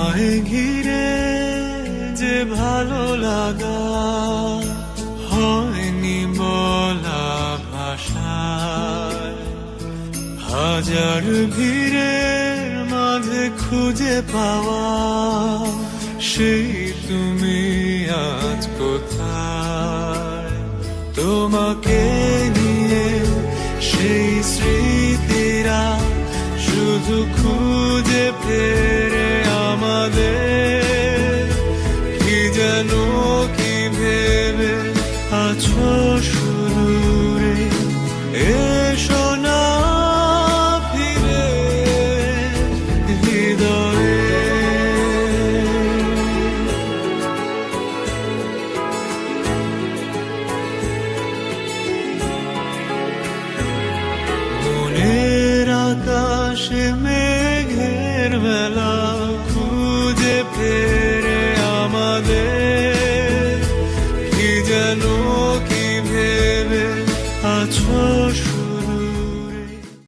তোমায় ঘিরে যে ভালো লাগা হয়নি বলা ভাষায়, হাজার ভিড়ের মাঝে খুঁজে পাওয়া সেই তুমি আজ কোথায়। তোমাকে নিয়ে সেই স্মৃতিরা শুধু খুঁজে ফেরে আমাদের, কি যেন কি ভেবে আছো শুরুরে, এসো না ফিরে হৃদয়ে। মনের আকাশে মেঘের মেলা খুঁজে ফেরে আমাদের, কি যেন কি ভেবে আছো